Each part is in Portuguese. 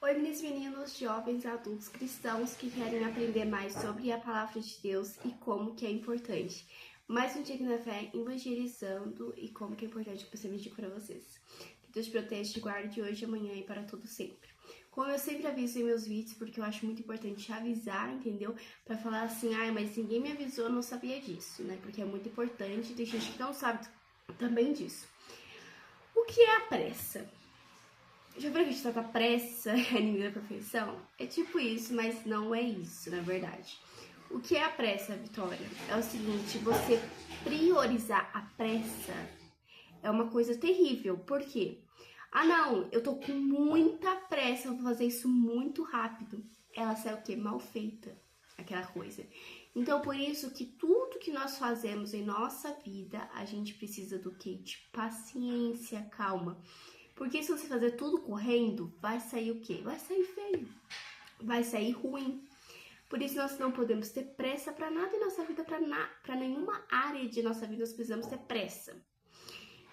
Oi, meninos, jovens, adultos, cristãos que querem aprender mais sobre a palavra de Deus e como que é importante. Mais um dia aqui na fé, evangelizando e como que é importante que eu vídeo para vocês. Que Deus proteja e guarde hoje, amanhã e para todo sempre. Como eu sempre aviso em meus vídeos, porque eu acho muito importante avisar, entendeu? Para falar assim, mas ninguém me avisou, eu não sabia disso, né? Porque é muito importante, tem gente que não sabe também disso. O que é a pressa? Já viu que a gente tá com a pressa, é inimigo da perfeição? É tipo isso, mas não é isso, na verdade. O que é a pressa, Vitória? É o seguinte, você priorizar a pressa é uma coisa terrível. Por quê? Não, eu tô com muita pressa, eu vou fazer isso muito rápido. Ela sai o quê? Mal feita, aquela coisa. Então, por isso que tudo que nós fazemos em nossa vida, a gente precisa do quê? De paciência, calma. Porque se você fazer tudo correndo, vai sair o quê? Vai sair feio, vai sair ruim. Por isso nós não podemos ter pressa para nada em nossa vida, para nenhuma área de nossa vida nós precisamos ter pressa.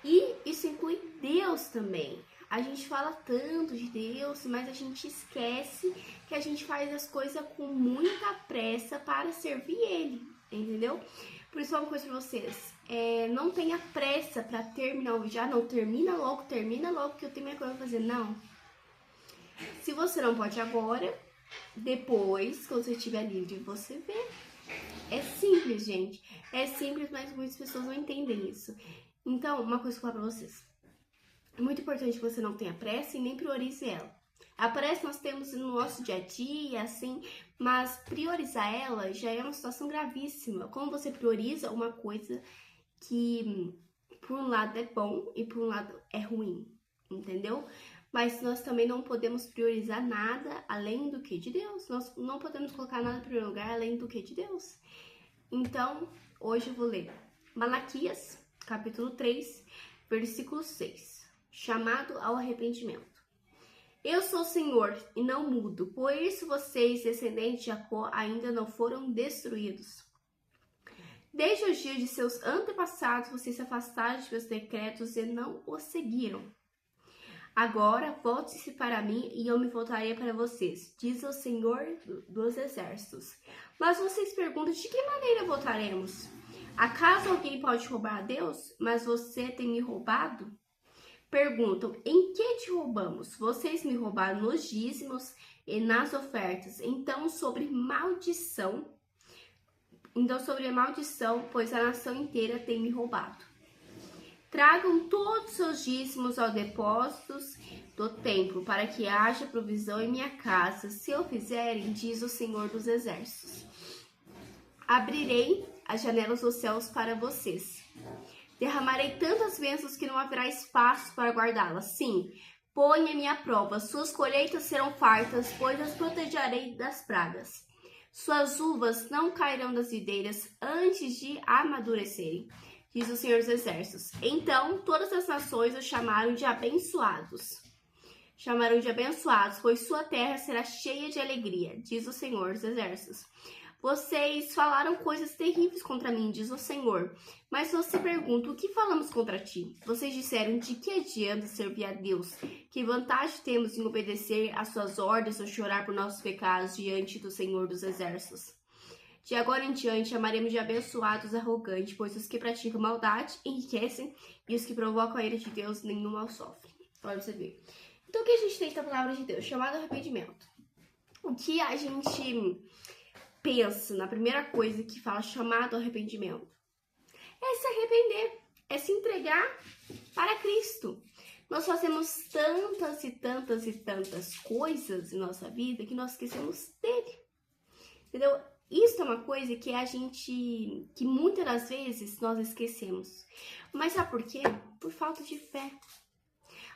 E isso inclui Deus também. A gente fala tanto de Deus, mas a gente esquece que a gente faz as coisas com muita pressa para servir Ele, entendeu? Por isso, uma coisa pra vocês, não tenha pressa pra terminar o vídeo. Não, termina logo, que eu tenho minha coisa pra fazer. Não. Se você não pode agora, depois, quando você estiver livre, você vê. É simples, gente. É simples, mas muitas pessoas não entendem isso. Então, uma coisa que eu vou falar pra vocês. É muito importante que você não tenha pressa e nem priorize ela. A pressa nós temos no nosso dia a dia, assim, mas priorizar ela já é uma situação gravíssima. Como você prioriza uma coisa que, por um lado, é bom e por um lado é ruim, entendeu? Mas nós também não podemos priorizar nada além do que de Deus. Nós não podemos colocar nada em primeiro lugar além do que de Deus. Então, hoje eu vou ler Malaquias, capítulo 3, versículo 6. Chamado ao arrependimento. Eu sou o Senhor e não mudo, por isso vocês, descendentes de Jacó, ainda não foram destruídos. Desde os dias de seus antepassados, vocês se afastaram de meus decretos e não os seguiram. Agora, volte-se para mim e eu me voltarei para vocês, diz o Senhor dos Exércitos. Mas vocês perguntam, de que maneira voltaremos? Acaso alguém pode roubar a Deus? Mas você tem me roubado? Perguntam, em que te roubamos? Vocês me roubaram nos dízimos e nas ofertas. Então, sobre a maldição, pois a nação inteira tem me roubado. Tragam todos os seus dízimos aos depósitos do templo, para que haja provisão em minha casa. Se o fizerem, diz o Senhor dos Exércitos, abrirei as janelas dos céus para vocês. Derramarei tantas bênçãos que não haverá espaço para guardá-las. Sim, ponha-me à prova. Suas colheitas serão fartas, pois as protegerei das pragas. Suas uvas não cairão das videiras antes de amadurecerem, diz o Senhor dos Exércitos. Então todas as nações o chamaram de abençoados. Pois sua terra será cheia de alegria, diz o Senhor dos Exércitos. Vocês falaram coisas terríveis contra mim, diz o Senhor. Mas você pergunta, o que falamos contra ti? Vocês disseram, de que adianta servir a Deus? Que vantagem temos em obedecer às suas ordens ou chorar por nossos pecados diante do Senhor dos Exércitos? De agora em diante, chamaremos de abençoados arrogantes, pois os que praticam maldade enriquecem e os que provocam a ira de Deus nenhum mal sofrem. Olha pra você ver. Então, o que a gente tem da palavra de Deus? Chamado arrependimento. O que a gente pensa na primeira coisa que fala chamado arrependimento? É se arrepender, é se entregar para Cristo. Nós fazemos tantas e tantas e tantas coisas em nossa vida que nós esquecemos dele, entendeu? Isso é uma coisa que muitas das vezes nós esquecemos. Mas sabe por quê? Por falta de fé.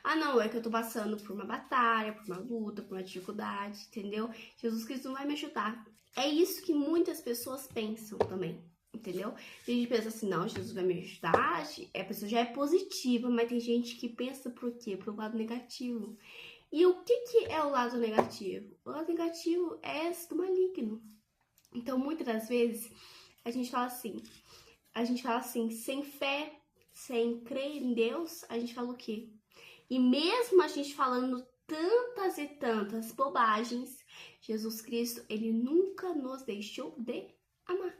Não, é que eu tô passando por uma batalha, por uma luta, por uma dificuldade, entendeu? Jesus Cristo não vai me ajudar. É isso que muitas pessoas pensam também, entendeu? Tem gente que pensa assim, não, Jesus vai me ajudar, a pessoa já é positiva, mas tem gente que pensa por quê? Pro lado negativo. E o que é o lado negativo? O lado negativo é do maligno. Então, muitas das vezes, a gente fala assim, sem fé, sem crer em Deus, a gente fala o quê? E mesmo a gente falando tantas e tantas bobagens, Jesus Cristo, ele nunca nos deixou de amar.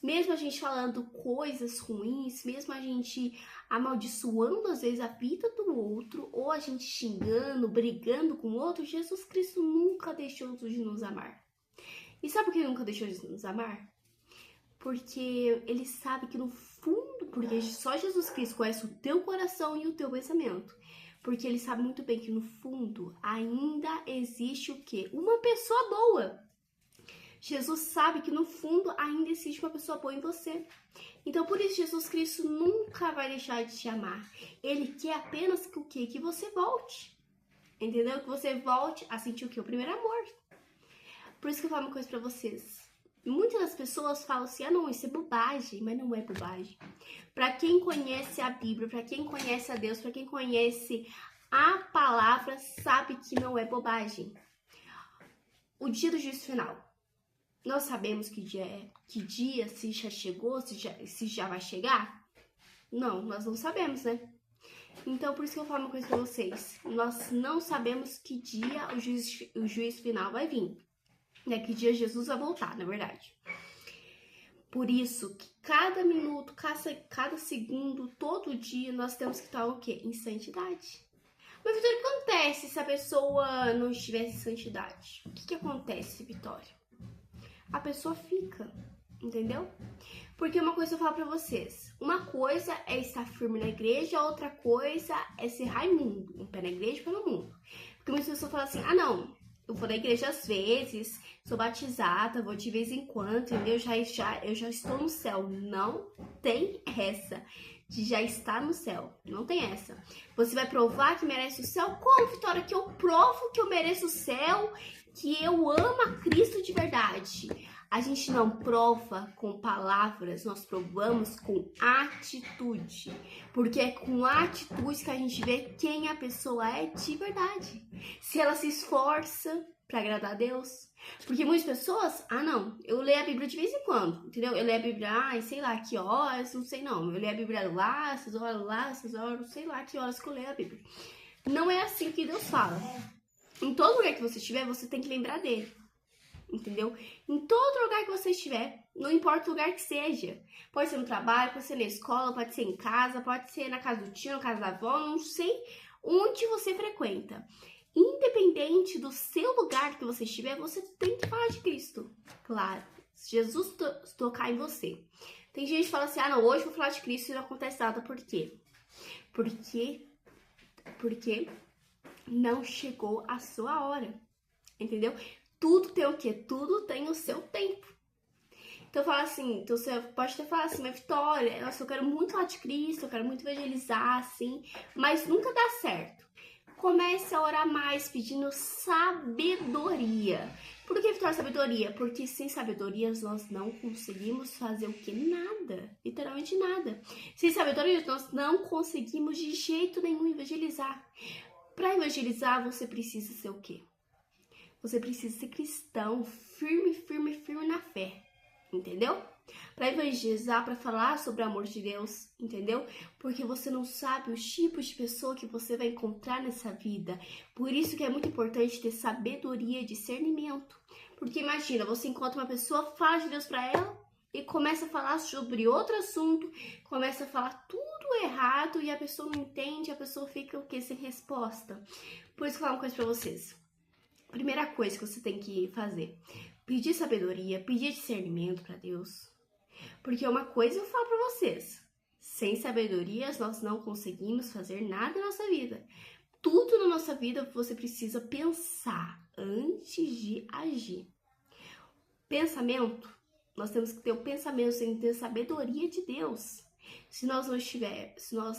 Mesmo a gente falando coisas ruins, mesmo a gente amaldiçoando às vezes a vida do outro, ou a gente xingando, brigando com o outro, Jesus Cristo nunca deixou de nos amar. E sabe por que ele nunca deixou de nos amar? Porque ele sabe que no fundo, porque só Jesus Cristo conhece o teu coração e o teu pensamento. Porque ele sabe muito bem que no fundo ainda existe o quê? Uma pessoa boa. Jesus sabe que no fundo ainda existe uma pessoa boa em você. Então por isso Jesus Cristo nunca vai deixar de te amar. Ele quer apenas que o quê? Que você volte. Entendeu? Que você volte a sentir o quê? O primeiro amor. Por isso que eu falo uma coisa pra vocês. Muitas das pessoas falam assim, ah não, isso é bobagem, mas não é bobagem. Para quem conhece a Bíblia, para quem conhece a Deus, para quem conhece a palavra, sabe que não é bobagem. O dia do juízo final. Nós sabemos que dia é, que dia, se já chegou, se já vai chegar? Não, nós não sabemos, né? Então, por isso que eu falo uma coisa pra vocês. Nós não sabemos que dia o juízo final vai vir. Né? Que dia Jesus vai voltar, na verdade. Por isso que cada minuto, cada segundo, todo dia, nós temos que estar o quê? Em santidade. Mas, Vitória, o que acontece se a pessoa não estivesse em santidade? O que acontece, Vitória? A pessoa fica, entendeu? Porque uma coisa eu falo pra vocês. Uma coisa é estar firme na igreja, a outra coisa é ser Raimundo. Um pé na igreja e um pé no mundo. Porque muitas pessoas falam assim, ah não, eu vou na igreja às vezes, sou batizada, vou de vez em quando, entendeu? Eu já estou no céu. Não tem essa de já estar no céu. Não tem essa. Você vai provar que merece o céu? Como, Vitória? Que eu provo que eu mereço o céu, que eu amo a Cristo de verdade. A gente não prova com palavras, nós provamos com atitude. Porque é com atitude que a gente vê quem a pessoa é de verdade. Se ela se esforça para agradar a Deus. Porque muitas pessoas, ah não, eu leio a Bíblia de vez em quando, entendeu? Eu leio a Bíblia, sei lá, que horas, não sei não. Eu leio a Bíblia lá, essas horas, sei lá que horas que eu leio a Bíblia. Não é assim que Deus fala. Em todo lugar que você estiver, você tem que lembrar dele. Entendeu? Em todo lugar que você estiver, não importa o lugar que seja. Pode ser no trabalho, pode ser na escola, pode ser em casa, pode ser na casa do tio, na casa da avó, não sei onde você frequenta. Independente do seu lugar que você estiver, você tem que falar de Cristo. Claro, se Jesus tocar em você. Tem gente que fala assim, ah não, hoje eu vou falar de Cristo e não acontece nada. Por quê? Porque não chegou a sua hora. Entendeu? Tudo tem o quê? Tudo tem o seu tempo. Então fala assim, então você pode até falar assim, mas Vitória, nossa, eu quero muito falar de Cristo, eu quero muito evangelizar, assim, mas nunca dá certo. Comece a orar mais pedindo sabedoria. Por que, Vitória, sabedoria? Porque sem sabedoria nós não conseguimos fazer o quê? Nada. Literalmente nada. Sem sabedoria nós não conseguimos de jeito nenhum evangelizar. Para evangelizar você precisa ser o quê? Você precisa ser cristão, firme na fé, entendeu? Para evangelizar, para falar sobre o amor de Deus, entendeu? Porque você não sabe os tipos de pessoa que você vai encontrar nessa vida. Por isso que é muito importante ter sabedoria e discernimento. Porque imagina, você encontra uma pessoa, fala de Deus para ela e começa a falar sobre outro assunto, começa a falar tudo errado e a pessoa não entende, a pessoa fica o quê? Sem resposta. Por isso que eu vou falar uma coisa para vocês. Primeira coisa que você tem que fazer, pedir sabedoria, pedir discernimento para Deus. Porque uma coisa eu falo para vocês, sem sabedoria nós não conseguimos fazer nada na nossa vida. Tudo na nossa vida você precisa pensar antes de agir. Pensamento, nós temos que ter o pensamento sem ter sabedoria de Deus. Se nós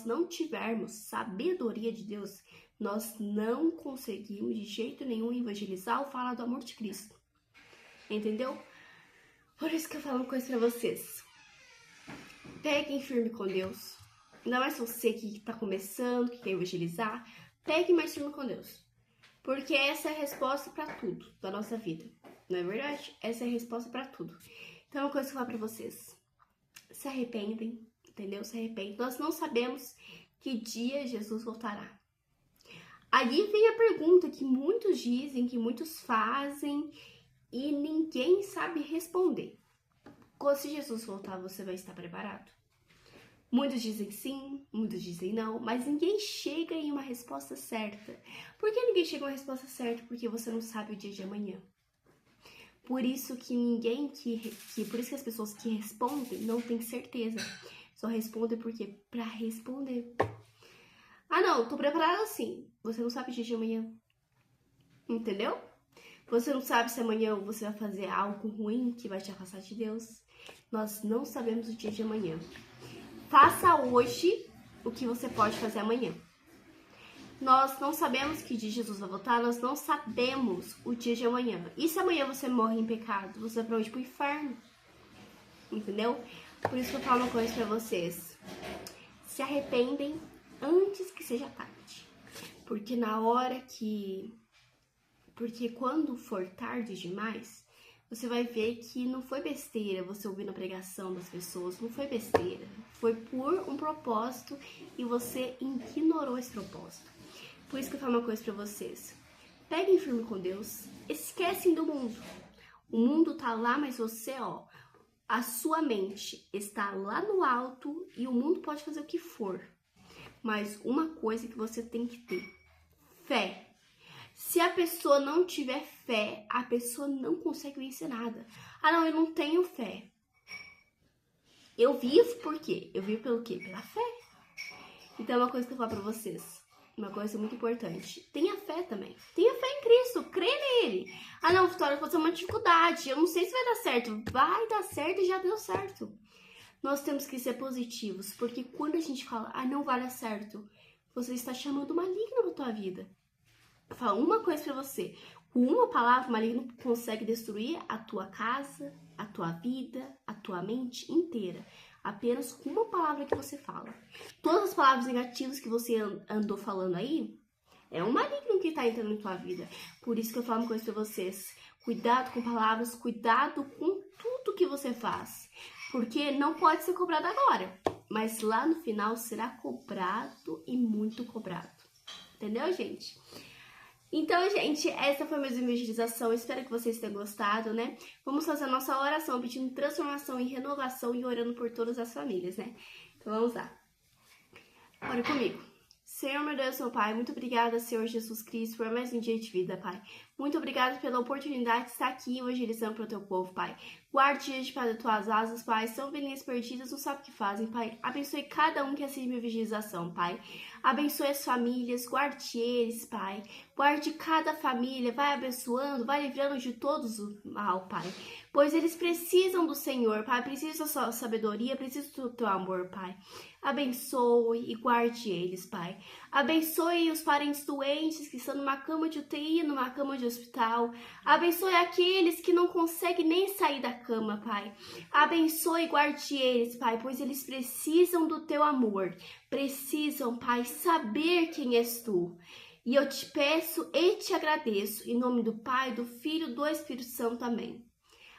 não tivermos sabedoria de Deus, nós não conseguimos de jeito nenhum evangelizar ou falar do amor de Cristo. Entendeu? Por isso que eu falo uma coisa pra vocês. Peguem firme com Deus. Ainda mais você que tá começando, que quer evangelizar. Pegue mais firme com Deus. Porque essa é a resposta pra tudo da nossa vida. Não é verdade? Essa é a resposta pra tudo. Então, uma coisa que eu falo pra vocês. Se arrependem, entendeu? Se arrependem. Nós não sabemos que dia Jesus voltará. Aí vem a pergunta que muitos dizem, que muitos fazem e ninguém sabe responder. Se Jesus voltar, você vai estar preparado? Muitos dizem sim, muitos dizem não, mas ninguém chega em uma resposta certa. Por que ninguém chega em uma resposta certa? Porque você não sabe o dia de amanhã. Por isso que por isso que as pessoas que respondem não têm certeza. Só respondem porque para responder. Ah, não, tô preparada sim. Você não sabe o dia de amanhã. Entendeu? Você não sabe se amanhã você vai fazer algo ruim que vai te afastar de Deus. Nós não sabemos o dia de amanhã. Faça hoje o que você pode fazer amanhã. Nós não sabemos que dia Jesus vai voltar, nós não sabemos o dia de amanhã. E se amanhã você morre em pecado, você vai pra onde? Pro inferno. Entendeu? Por isso que eu falo uma coisa pra vocês. Se arrependem antes que seja tarde. Porque quando for tarde demais, você vai ver que não foi besteira você ouvir a pregação das pessoas, não foi besteira. Foi por um propósito e você ignorou esse propósito. Por isso que eu falo uma coisa pra vocês. Peguem firme com Deus, esquecem do mundo. O mundo tá lá, mas você, a sua mente está lá no alto e o mundo pode fazer o que for. Mas uma coisa que você tem que ter, fé. Se a pessoa não tiver fé, a pessoa não consegue vencer nada. Ah, não, eu não tenho fé. Eu vivo por quê? Eu vivo pelo quê? Pela fé. Então é uma coisa que eu falo pra vocês. Uma coisa muito importante. Tenha fé também. Tenha fé em Cristo. Crê nele. Ah, não, Vitória, pode ser uma dificuldade. Eu não sei se vai dar certo. Vai dar certo e já deu certo. Nós temos que ser positivos. Porque quando a gente fala, não vai dar certo, você está chamando o maligno na tua vida. Vou falar uma coisa pra você. Com uma palavra, o maligno consegue destruir a tua casa, a tua vida, a tua mente inteira. Apenas com uma palavra que você fala. Todas as palavras negativas que você andou falando aí, é um maligno que tá entrando em tua vida. Por isso que eu falo uma coisa pra vocês. Cuidado com palavras, cuidado com tudo que você faz. Porque não pode ser cobrado agora. Mas lá no final será cobrado e muito cobrado. Entendeu, gente? Então, gente, essa foi a minha evangelização. Espero que vocês tenham gostado, né? Vamos fazer a nossa oração pedindo transformação e renovação e orando por todas as famílias, né? Então, vamos lá. Ore comigo. Senhor, meu Deus, meu Pai, muito obrigada, Senhor Jesus Cristo, por mais um dia de vida, Pai. Muito obrigada pela oportunidade de estar aqui evangelizando para o Teu povo, Pai. Guarde eles para as Tuas asas, Pai. São ovelhinhas perdidas, não sabem o que fazem, Pai. Abençoe cada um que assiste minha evangelização, Pai. Abençoe as famílias, guarde eles, Pai. Guarde cada família, vai abençoando, vai livrando de todos o mal, Pai. Pois eles precisam do Senhor, Pai. Precisam da sua sabedoria, precisam do Teu amor, Pai. Abençoe e guarde eles, Pai. Abençoe os parentes doentes que estão numa cama de UTI, numa cama de hospital. Abençoe aqueles que não conseguem nem sair da cama, Pai. Abençoe e guarde eles, Pai, pois eles precisam do Teu amor. Precisam, Pai, saber quem és Tu. E eu te peço e te agradeço, em nome do Pai, do Filho e do Espírito Santo. Amém.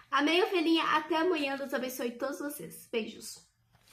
Amém, ovelhinha. Até amanhã. Deus abençoe todos vocês. Beijos.